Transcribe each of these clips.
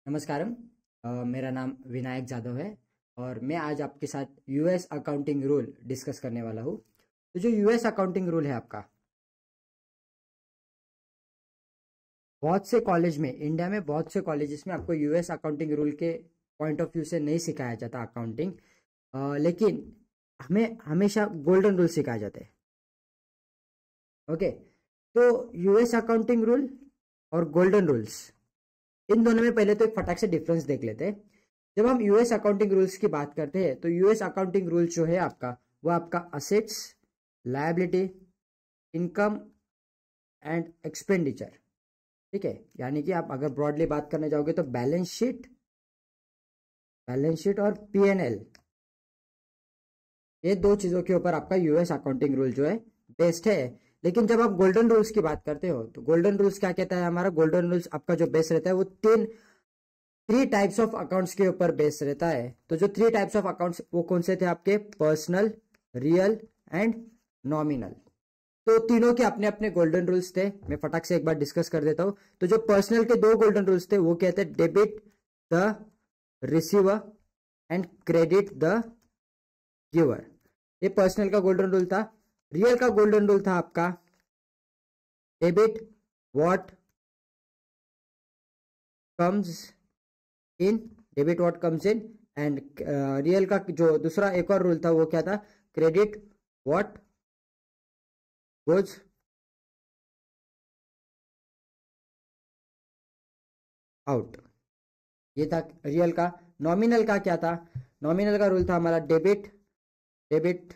नमस्कारम। मेरा नाम विनायक जादव है और मैं आज आपके साथ यूएस अकाउंटिंग रूल डिस्कस करने वाला हूँ। तो जो यूएस अकाउंटिंग रूल है आपका, बहुत से कॉलेज में, इंडिया में बहुत से कॉलेजेस में आपको यूएस अकाउंटिंग रूल के पॉइंट ऑफ व्यू से नहीं सिखाया जाता अकाउंटिंग, लेकिन हमें हमेशा गोल्डन रूल सिखाया जाता है। ओके, तो यूएस अकाउंटिंग रूल और गोल्डन रूल्स, इन दोनों में पहले तो एक फटाक से डिफरेंस देख लेते हैं। जब हम यूएस अकाउंटिंग रूल्स की बात करते हैं तो यूएस अकाउंटिंग रूल जो है आपका, वो आपका assets, liability, income and expenditure, ठीक है। यानी कि आप अगर ब्रॉडली बात करने जाओगे तो बैलेंस शीट और पीएनएल, ये दो चीजों के ऊपर आपका यूएस अकाउंटिंग रूल जो है बेस्ड है। लेकिन जब आप गोल्डन रूल्स की बात करते हो तो गोल्डन रूल्स क्या कहता है, हमारा गोल्डन रूल्स आपका जो बेस रहता है वो थ्री टाइप्स ऑफ अकाउंट्स के ऊपर बेस रहता है। तो जो थ्री टाइप्स ऑफ अकाउंट्स वो कौन से थे आपके, पर्सनल, रियल एंड नॉमिनल। तो तीनों के अपने अपने गोल्डन रूल्स थे। मैं फटाक से एक बार डिस्कस कर देता हूं। तो जो पर्सनल के दो गोल्डन रूल्स थे वो कहते हैं debit the receiver and credit the giver. ये पर्सनल का गोल्डन रूल था। रियल का गोल्डन रूल था आपका debit what comes in and real का जो दूसरा एक और रूल था वो क्या था, क्रेडिट व्हाट गोज आउट। ये था रियल का। नॉमिनल का क्या था, नॉमिनल का रूल था हमारा debit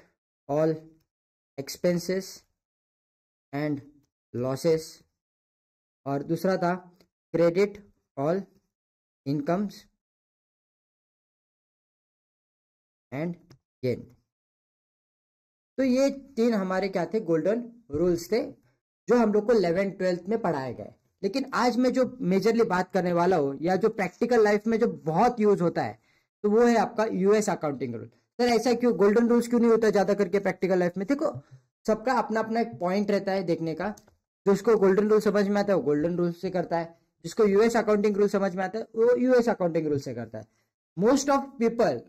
all expenses and losses, और दूसरा था credit all incomes and gain. तो ये तीन हमारे क्या थे, गोल्डन रूल्स थे जो हम लोग को 11th-12th में पढ़ाए गए। लेकिन आज मैं जो मेजरली बात करने वाला हूँ या जो प्रैक्टिकल लाइफ में जो बहुत यूज होता है तो वो है आपका यूएस अकाउंटिंग रूल। सर ऐसा क्यों, गोल्डन रूल्स क्यों नहीं होता ज्यादा करके प्रैक्टिकल लाइफ में? देखो, सबका अपना अपना एक पॉइंट रहता है देखने का। जिसको गोल्डन रूल समझ में आता है वो गोल्डन रूल से करता है, जिसको यूएस अकाउंटिंग रूल समझ में आता है वो यूएस अकाउंटिंग रूल से करता है। Most of people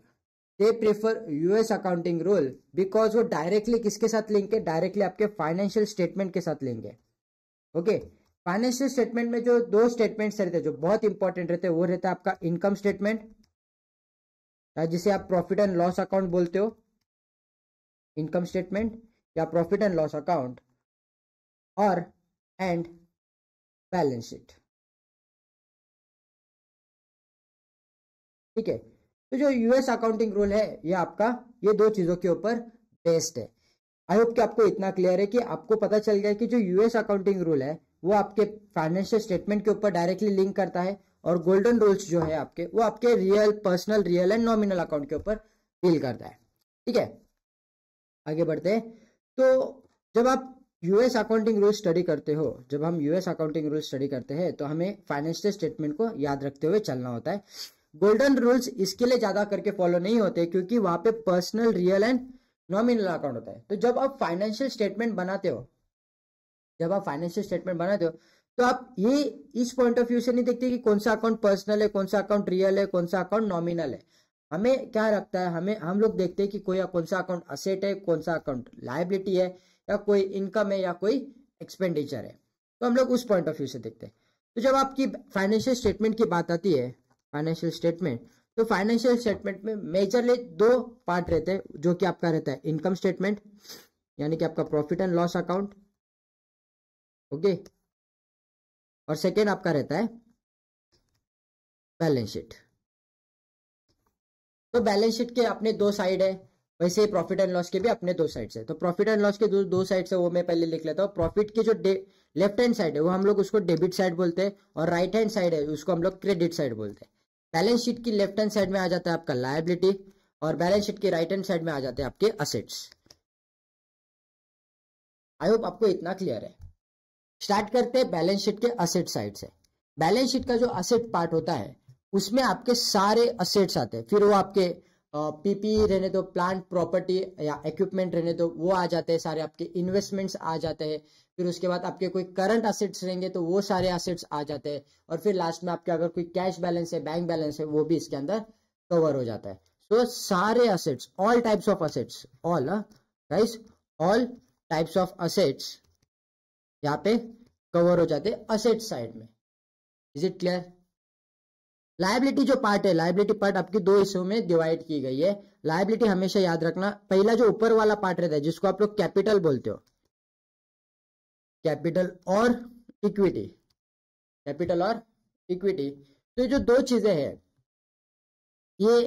they prefer US accounting rule because वो डायरेक्टली किसके साथ लिंक है, डायरेक्टली आपके फाइनेंशियल स्टेटमेंट के साथ लिंक है। ओके, फाइनेंशियल स्टेटमेंट में जो दो स्टेटमेंट्स रहते हैं जो बहुत इंपॉर्टेंट रहते हैं वो रहता है आपका इनकम स्टेटमेंट, जिसे आप प्रॉफिट एंड लॉस अकाउंट बोलते हो, इनकम स्टेटमेंट या प्रॉफिट एंड लॉस अकाउंट, और एंड बैलेंस शीट, ठीक है। तो जो यूएस अकाउंटिंग रूल है ये आपका ये दो चीजों के ऊपर बेस्ड है। आई होप कि आपको इतना क्लियर है कि आपको पता चल गया कि जो यूएस अकाउंटिंग रूल है वो आपके फाइनेंशियल स्टेटमेंट के ऊपर डायरेक्टली लिंक करता है, और गोल्डन रूल्स जो है आपके वो आपके real, personal, real and nominal account के ऊपर डील करता है, ठीक है। आगे बढ़ते हैं। तो जब आप यूएस अकाउंटिंग रूल स्टडी करते हो, जब हम यूएस अकाउंटिंग रूल स्टडी करते हैं तो हमें फाइनेंशियल स्टेटमेंट को याद रखते हुए चलना होता है। गोल्डन रूल्स इसके लिए ज्यादा करके फॉलो नहीं होते क्योंकि वहां पे personal, real and nominal account होता है। तो जब आप फाइनेंशियल स्टेटमेंट बनाते हो तो आप ये इस पॉइंट ऑफ व्यू से नहीं देखते कि कौन सा अकाउंट पर्सनल है, कौन सा अकाउंट रियल है, कौन सा अकाउंट नॉमिनल है। हमें क्या रखता है, हम लोग देखते हैं कि कौन सा अकाउंट असेट है, कौन सा अकाउंट लायबिलिटी है, या कोई इनकम है या कोई एक्सपेंडिचर है। तो हम लोग उस पॉइंट ऑफ व्यू से देखते हैं। तो जब आपकी फाइनेंशियल स्टेटमेंट की बात आती है, फाइनेंशियल स्टेटमेंट में मेजरली दो पार्ट रहते हैं, जो कि आपका रहता है इनकम स्टेटमेंट यानी कि आपका profit and loss account, okay, और सेकेंड आपका रहता है बैलेंस शीट। तो बैलेंस शीट के अपने दो साइड है, वैसे ही प्रॉफिट एंड लॉस के भी अपने दो साइड है। तो प्रॉफिट एंड लॉस के दो साइड है वो मैं पहले लिख लेता हूँ। प्रॉफिट की जो लेफ्ट हैंड साइड है वो हम लोग उसको डेबिट साइड बोलते हैं, और राइट हैंड साइड है उसको हम लोग क्रेडिट साइड बोलते हैं। बैलेंस शीट की लेफ्ट हैंड साइड में आ जाता है आपका लायबिलिटी, और बैलेंस शीट की राइट हैंड साइड में आ जाते हैं आपके असेट्स। आई होप आपको इतना क्लियर है। स्टार्ट करते हैं बैलेंस शीट के असेट साइड से। बैलेंस शीट का जो असेट पार्ट होता है उसमें आपके सारे असेट्स आते हैं। फिर वो आपके पीपीई रहने दो, प्लांट प्रॉपर्टी या इक्विपमेंट रहने दो, वो आ जाते हैं सारे, आपके इन्वेस्टमेंट्स आ जाते हैं, फिर उसके बाद आपके कोई करंट असेट्स रहेंगे तो वो सारे असेट्स आ जाते हैं, और फिर लास्ट में आपके अगर कोई कैश बैलेंस है, बैंक बैलेंस है, वो भी इसके अंदर कवर हो जाता है। तो सारे assets, all types of assets, all guys, all types of assets यहाँ पे कवर हो जाते हैं असेट साइड में। Is it clear? लायबिलिटी जो पार्ट है, लायबिलिटी पार्ट आपकी दो हिस्सों में डिवाइड की गई है। लायबिलिटी हमेशा याद रखना, पहला जो ऊपर वाला पार्ट रहता है जिसको आप लोग कैपिटल बोलते हो, कैपिटल और इक्विटी, कैपिटल और इक्विटी, तो ये जो दो चीजें हैं, ये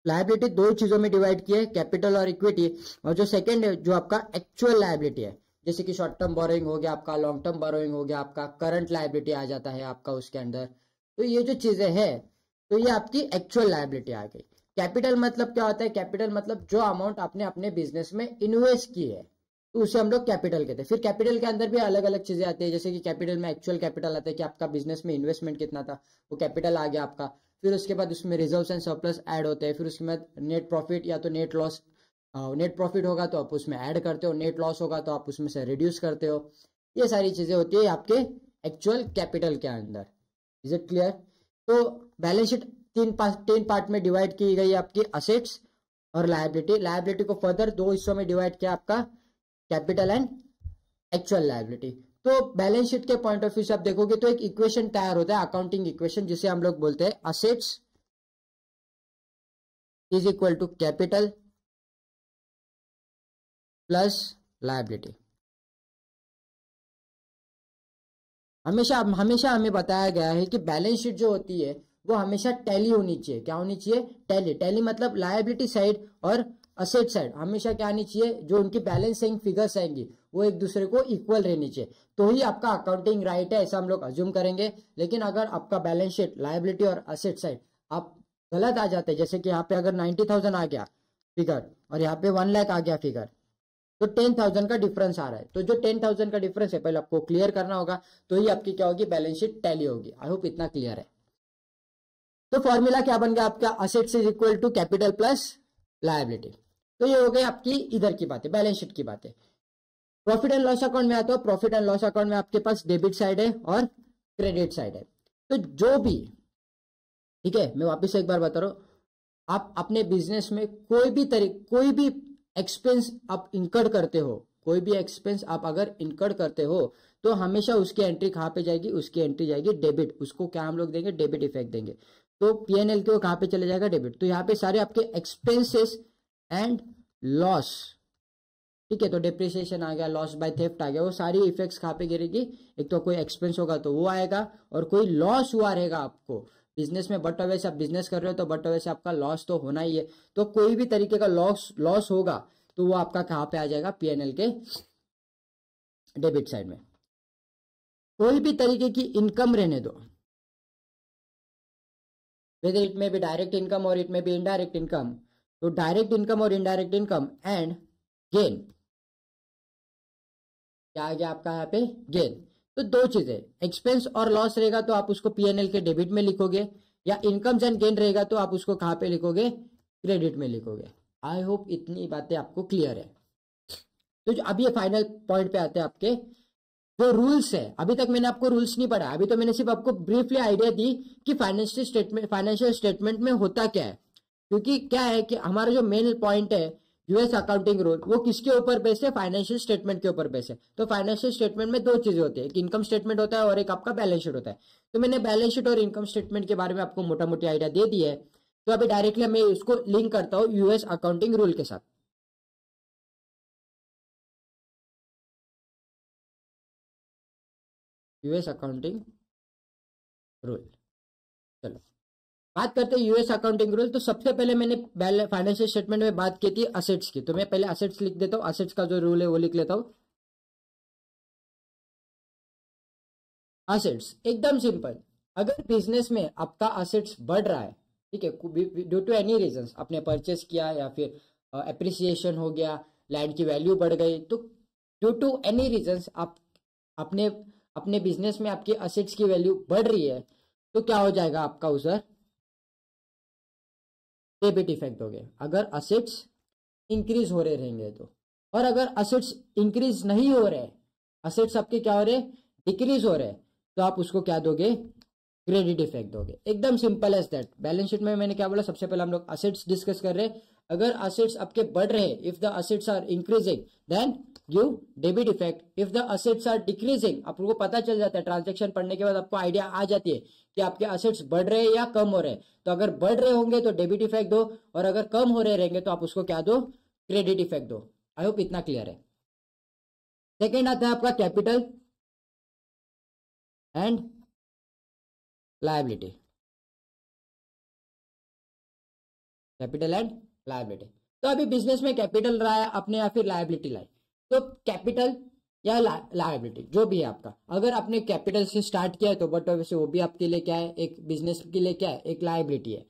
लायबिलिटी दो चीजों में डिवाइड की है, कैपिटल और इक्विटी। और जो सेकंड है जो आपका एक्चुअल लायबिलिटी है, जैसे कि शॉर्ट टर्म बोरोइंग हो गया आपका, लॉन्ग टर्म बोरोइंग हो गया आपका, करंट लायबिलिटी आ जाता है आपका उसके अंदर। तो ये जो चीजें हैं, तो ये आपकी एक्चुअल लायबिलिटी आ गई। कैपिटल मतलब क्या होता है? कैपिटल मतलब जो अमाउंट आपने अपने बिजनेस में इन्वेस्ट की है, तो उसे हम लोग कैपिटल कहते हैं। फिर कैपिटल के अंदर भी अलग अलग चीजें आती है, जैसे कि कैपिटल में एक्चुअल कैपिटल आता है कि आपका बिजनेस में इन्वेस्टमेंट कितना था, वो कैपिटल आ गया आपका। फिर उसके बाद उसमें रिजर्व्स एंड सरप्लस ऐड होते हैं। फिर उसके बाद नेट प्रॉफिट या तो नेट लॉस, नेट प्रॉफिट होगा तो आप उसमें ऐड करते हो, नेट लॉस होगा तो आप उसमें से रिड्यूस करते हो। ये सारी चीजें होती है आपके एक्चुअल कैपिटल के अंदर। Is it clear? तो बैलेंस शीट तीन पार्ट में डिवाइड की गई है आपकी, असेट्स और लायबिलिटी। लायबिलिटी को फर्दर दो हिस्सों में डिवाइड किया आपका, कैपिटल एंड एक्चुअल लायबिलिटी। तो बैलेंस शीट के पॉइंट ऑफ व्यू से आप देखोगे तो एक इक्वेशन तैयार होता है, अकाउंटिंग इक्वेशन, जिसे हम लोग बोलते हैं assets is equal to capital plus liability. हमेशा हमेशा हमें बताया गया है कि बैलेंस शीट जो होती है वो हमेशा टैली होनी चाहिए। क्या होनी चाहिए? टैली। टैली मतलब लायबिलिटी साइड और असेट साइड हमेशा क्या आनी चाहिए, जो उनकी बैलेंसिंग फिगर्स आएंगी वो एक दूसरे को इक्वल रहनी चाहिए, तो ही आपका अकाउंटिंग राइट है, ऐसा हम लोग अज्यूम करेंगे। लेकिन अगर आपका बैलेंस शीट लायबिलिटी और असेट साइड आप गलत आ जाते हैं, जैसे कि यहाँ पे अगर 90,000 आ गया फिगर और यहाँ पे 1 लाख आ गया फिगर, तो 10,000 का डिफरेंस आ रहा है, तो जो 10,000 का डिफरेंस है पहले आपको क्लियर करना होगा, तो ही आपकी क्या होगी, बैलेंस शीट टैली होगी। आई होप इतना क्लियर है। तो फॉर्मूला क्या बन गया आपका, assets is equal to capital plus liability. तो ये हो गई आपकी इधर की बातें, बैलेंस शीट की बातें। प्रॉफिट एंड लॉस अकाउंट में आता हो, प्रॉफिट एंड लॉस अकाउंट में आपके पास डेबिट साइड है और क्रेडिट साइड है। तो जो भी, ठीक है, मैं वापस से एक बार बता रहा हूं, आप अपने बिजनेस में कोई भी एक्सपेंस आप इनकर्ड करते हो, कोई भी एक्सपेंस आप अगर इनकर्ड करते हो, तो हमेशा उसकी एंट्री कहां पे जाएगी, उसकी एंट्री जाएगी डेबिट। उसको क्या हम लोग देंगे, डेबिट इफेक्ट देंगे। तो पीएनएल के कहां पे चले जाएगा, डेबिट। तो यहाँ पे सारे आपके एक्सपेंसेस एंड लॉस, ठीक है, तो डिप्रिसिएशन आ गया, लॉस बाय थेफ्ट आ गया, वो सारी इफेक्ट्स कहां पे गिरेगी, एक तो कोई एक्सपेंस होगा तो वो आएगा, और कोई लॉस हुआ रहेगा आपको बिजनेस में, बट वैसे आप बिजनेस कर रहे हो तो बट वैसे आपका लॉस तो होना ही है, तो कोई भी तरीके का लॉस होगा तो वो आपका कहां पे आ जाएगा, पीएनएल के डेबिट साइड में। कोई भी तरीके की इनकम रहने दो, whether it may be direct income or it may be indirect income, तो डायरेक्ट इनकम और इनडायरेक्ट इनकम एंड गेन, क्या आ गया आपका यहाँ पे, गेन। तो दो चीजें, एक्सपेंस और लॉस रहेगा तो आप उसको पीएनएल के डेबिट में लिखोगे, या इनकम्स एंड गेन रहेगा तो आप उसको कहां पे लिखोगे, क्रेडिट में लिखोगे। आई होप इतनी बातें आपको क्लियर है। तो जो अभी ये फाइनल पॉइंट पे आते हैं आपके जो रूल्स है। अभी तक मैंने आपको रूल्स नहीं पढ़ा, अभी तो मैंने सिर्फ आपको ब्रीफली आइडिया दी कि फाइनेंशियल स्टेटमेंट में होता क्या है। क्योंकि क्या है कि हमारा जो मेन पॉइंट है यूएस अकाउंटिंग रूल, वो किसके ऊपर बेस है, फाइनेंशियल स्टेटमेंट के ऊपर बेस है। तो फाइनेंशियल स्टेटमेंट में दो चीजें होती है, एक इनकम स्टेटमेंट होता है और एक आपका बैलेंस शीट होता है। तो मैंने बैलेंस शीट और इनकम स्टेटमेंट के बारे में आपको मोटा मोटी आइडिया दे दी है। तो अभी डायरेक्टली मैं इसको लिंक करता हूँ यूएस अकाउंटिंग रूल के साथ। यूएस अकाउंटिंग रूल, चलो बात करते हैं यूएस अकाउंटिंग रूल। तो सबसे पहले मैंने फाइनेंशियल स्टेटमेंट में बात की थी असेट्स की, तो मैं पहले असेट्स लिख देता हूँ, असेट्स का जो रूल है वो लिख लेता हूँ। असेट्स एकदम सिंपल, अगर बिजनेस में आपका असेट्स बढ़ रहा है, ठीक है, ड्यू टू एनी रीजन, आपने परचेस किया या फिर एप्रिसिएशन हो गया, लैंड की वैल्यू बढ़ गई, तो ड्यू टू एनी रीजन आप अपने अपने बिजनेस में आपकी असेट्स की वैल्यू बढ़ रही है, तो क्या हो जाएगा आपका उधर, डेबिट इफेक्ट हो गया, अगर असेट्स इंक्रीज हो रहे रहेंगे तो। और अगर असेट्स इंक्रीज नहीं हो रहे असेट्स आपके क्या हो रहे हैं, डिक्रीज हो रहे हैं, तो आप उसको क्या दोगे, क्रेडिट इफेक्ट दोगे। एकदम simple as that. Balance sheet में मैंने क्या बोला, सबसे पहले हम लोग असेट्स डिस्कस कर रहे हैं। अगर असेट्स आपके बढ़ रहे हैं, if the assets are increasing then give debit effect. If the assets are decreasing, आपको पता चल जाता है, ट्रांजैक्शन पढ़ने के बाद आपको आइडिया आ जाती है कि आपके असेट्स बढ़ रहे हैं या कम हो रहे हैं। तो अगर बढ़ रहे होंगे तो डेबिट इफेक्ट दो, और अगर कम हो रहे रहेंगे तो आप उसको क्या दो, क्रेडिट इफेक्ट दो। आई होप इतना क्लियर है। सेकेंड आता है आपका capital and liability. Capital and liability, तो अभी बिजनेस में कैपिटल रहा है अपने या फिर लायबिलिटी लाई, तो कैपिटल या लायबिलिटी जो भी है आपका, अगर आपने कैपिटल से स्टार्ट किया है तो बट वैसे वो भी आपके लिए क्या है, एक बिजनेस के लिए क्या है, एक लायबिलिटी है।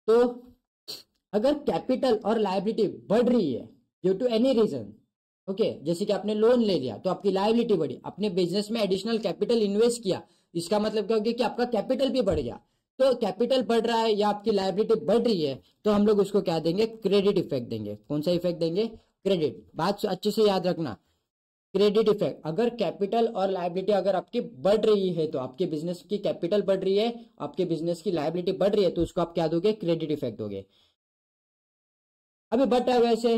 तो अगर कैपिटल और लायबिलिटी बढ़ रही है due to any reason, okay, जैसे कि आपने लोन ले लिया तो आपकी लायबिलिटी बढ़ी, अपने बिजनेस में एडिशनल कैपिटल इन्वेस्ट किया, इसका मतलब क्या हो गया कि आपका कैपिटल भी बढ़ गया। तो कैपिटल बढ़ रहा है या आपकी लायबिलिटी बढ़ रही है तो हम लोग उसको क्या देंगे, क्रेडिट इफेक्ट देंगे। कौन सा इफेक्ट देंगे, क्रेडिट। बात अच्छे से याद रखना, क्रेडिट इफेक्ट। अगर कैपिटल और लायबिलिटी अगर आपकी बढ़ रही है तो आपके बिजनेस की कैपिटल बढ़ रही है, आपके बिजनेस की लायबिलिटी बढ़ रही है, तो उसको आप क्या दोगे, क्रेडिट इफेक्ट दोगे। अभी बट है वैसे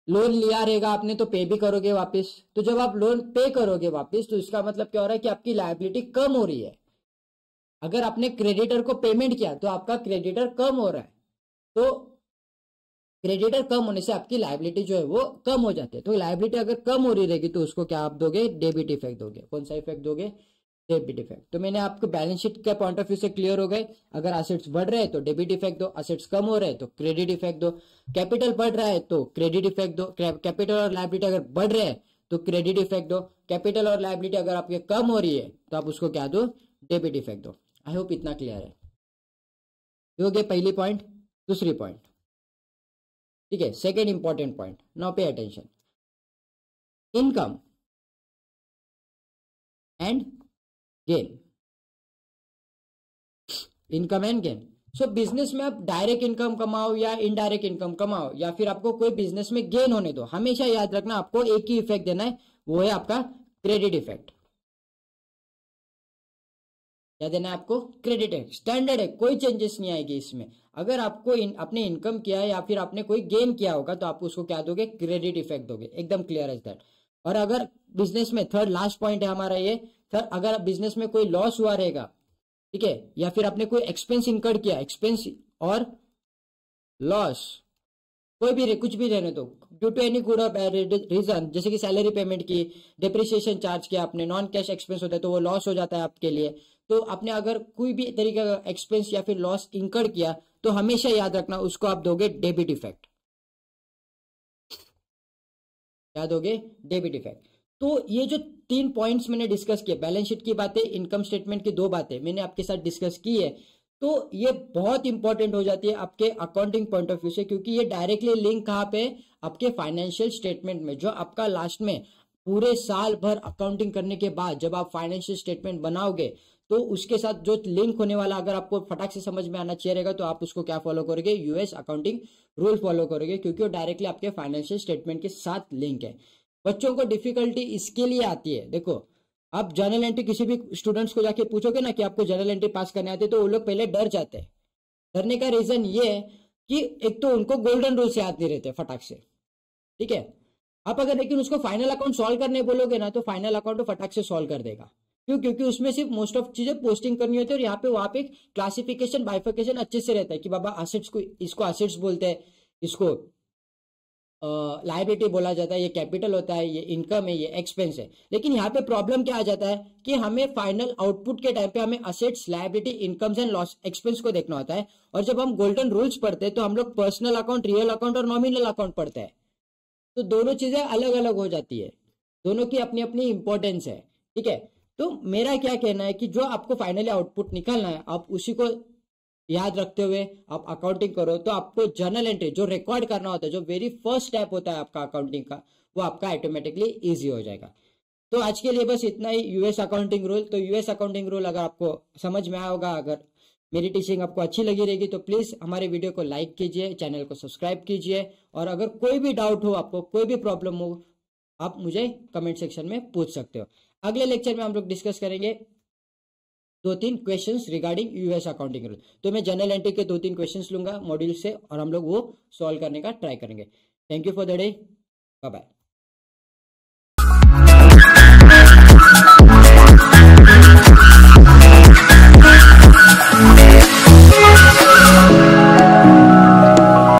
लोन लिया रहेगा आपने तो पे भी करोगे वापस, तो जब आप लोन पे करोगे वापस तो इसका मतलब क्या हो रहा है कि आपकी लायबिलिटी कम हो रही है। अगर आपने क्रेडिटर को पेमेंट किया तो आपका क्रेडिटर कम हो रहा है, तो क्रेडिटर कम होने से आपकी लायबिलिटी जो है वो कम हो जाती है। तो लायबिलिटी अगर कम हो रही रहेगी तो उसको क्या आप दोगे, डेबिट इफेक्ट दोगे। कौन सा इफेक्ट दोगे, डेबिट इफेक्ट। तो मैंने आपको बैलेंस शीट के पॉइंट ऑफ व्यू से क्लियर हो गए, अगर असेट्स बढ़ रहे हैं तो डेबिट इफेक्ट दो, असेट्स कम हो रहे हैं तो क्रेडिट इफेक्ट दो, कैपिटल बढ़ रहा है तो क्रेडिट इफेक्ट दो, कैपिटल और लायबिलिटी अगर बढ़ रहे हैं तो क्रेडिट इफेक्ट दो, कैपिटल और लायबिलिटी अगर आपके कम हो रही है तो आप उसको क्या दो, डेबिट इफेक्ट दो। आई होप इतना क्लियर है। हो गया पहली पॉइंट। दूसरी पॉइंट, ठीक है, second important point, now pay attention, income and gain. Income and gain. So business में आप डायरेक्ट इनकम कमाओ या इनडायरेक्ट इनकम कमाओ या फिर आपको कोई बिजनेस में गेन होने दो, हमेशा याद रखना आपको एक ही इफेक्ट देना है, वो है आपका क्रेडिट इफेक्ट। क्या देना है आपको, क्रेडिट इफेक्ट। स्टैंडर्ड है, कोई चेंजेस नहीं आएगी इसमें। अगर आपको आपने इनकम किया है या फिर आपने कोई गेन किया होगा तो आप उसको क्या दोगे, क्रेडिट इफेक्ट दोगे। एकदम क्लियर एज दैट। और अगर बिजनेस में थर्ड लास्ट पॉइंट है हमारा ये, अगर बिजनेस में कोई लॉस हुआ रहेगा, ठीक है, या फिर आपने कोई एक्सपेंस इनकर्ड किया, एक्सपेंस और लॉस कोई भी कुछ भी रहने दो, ड्यू टू एनी गुड और बैड रीजन, जैसे कि सैलरी पेमेंट की, डिप्रिसिएशन चार्ज किया आपने, नॉन कैश एक्सपेंस होता है तो वो लॉस हो जाता है आपके लिए। तो आपने अगर कोई भी तरीके का एक्सपेंस या फिर लॉस इनकर्ड किया तो हमेशा याद रखना उसको आप दोगे डेबिट इफेक्ट। क्या दोगे, डेबिट इफेक्ट। तो ये जो 3 पॉइंट्स मैंने डिस्कस किए, बैलेंस शीट की बातें, इनकम स्टेटमेंट की 2 बातें मैंने आपके साथ डिस्कस की है, तो ये बहुत इंपॉर्टेंट हो जाती है आपके अकाउंटिंग पॉइंट ऑफ व्यू से, क्योंकि ये डायरेक्टली लिंक कहाँ पे, आपके फाइनेंशियल स्टेटमेंट में, जो आपका लास्ट में पूरे साल भर अकाउंटिंग करने के बाद जब आप फाइनेंशियल स्टेटमेंट बनाओगे तो उसके साथ जो लिंक होने वाला, अगर आपको फटाक से समझ में आना चाहिए रहेगा तो आप उसको क्या फॉलो करोगे, यूएस अकाउंटिंग रूल फॉलो करोगे, क्योंकि वो डायरेक्टली आपके फाइनेंशियल स्टेटमेंट के साथ लिंक है। बच्चों को डिफिकल्टी इसके लिए आती है, देखो आप जर्नल एंट्री किसी भी स्टूडेंट्स को जाके पूछोगे ना कि आपको जर्नल एंट्री पास करने आते, तो वो लोग पहले डर जाते हैं। डरने का रीजन ये है कि एक तो उनको गोल्डन रूल्स याद नहीं रहते फटाक से, ठीक है। आप अगर लेकिन उसको फाइनल अकाउंट सॉल्व करने बोलोगे ना तो फाइनल अकाउंट तो फटाक से सॉल्व कर देगा। क्यों, क्योंकि उसमें सिर्फ मोस्ट ऑफ चीजें पोस्टिंग करनी होती है और यहाँ पे वहां पे क्लासिफिकेशन बाइफिकेशन अच्छे से रहता है कि बाबा असेट्स को, इसको असेट्स बोलते हैं, इसको लायबिलिटी बोला जाता है, ये कैपिटल होता है, ये इनकम है, ये एक्सपेंस है। लेकिन यहाँ पे प्रॉब्लम क्या आ जाता है कि हमें फाइनल आउटपुट के टाइम पे हमें assets, liability, incomes and loss, expense को देखना होता है। और जब हम गोल्डन रूल्स पढ़ते हैं तो हम लोग पर्सनल अकाउंट, रियल अकाउंट और नॉमिनल अकाउंट पढ़ते हैं, तो दोनों चीजें अलग अलग हो जाती है, दोनों की अपनी अपनी इंपॉर्टेंस है, ठीक है। तो मेरा क्या कहना है कि जो आपको फाइनली आउटपुट निकालना है आप उसी को याद रखते हुए आप अकाउंटिंग करो, तो आपको जर्नल एंट्री जो रिकॉर्ड करना होता है, जो वेरी फर्स्ट स्टेप होता है आपका अकाउंटिंग का, वो आपका ऑटोमेटिकली इजी हो जाएगा। तो आज के लिए बस इतना ही, यूएस अकाउंटिंग रूल। तो यूएस अकाउंटिंग रूल अगर आपको समझ में आया होगा, अगर मेरी टीचिंग आपको अच्छी लगी रहेगी तो प्लीज हमारे वीडियो को लाइक कीजिए, चैनल को सब्सक्राइब कीजिए, और अगर कोई भी डाउट हो, आपको कोई भी प्रॉब्लम हो, आप मुझे कमेंट सेक्शन में पूछ सकते हो। अगले लेक्चर में हम लोग डिस्कस करेंगे 2-3 questions regarding US accounting rule. तो मैं जनरल एंट्री के 2-3 क्वेश्चंस लूंगा मॉड्यूल से और हम लोग वो सॉल्व करने का ट्राई करेंगे। Thank you for the day, bye bye.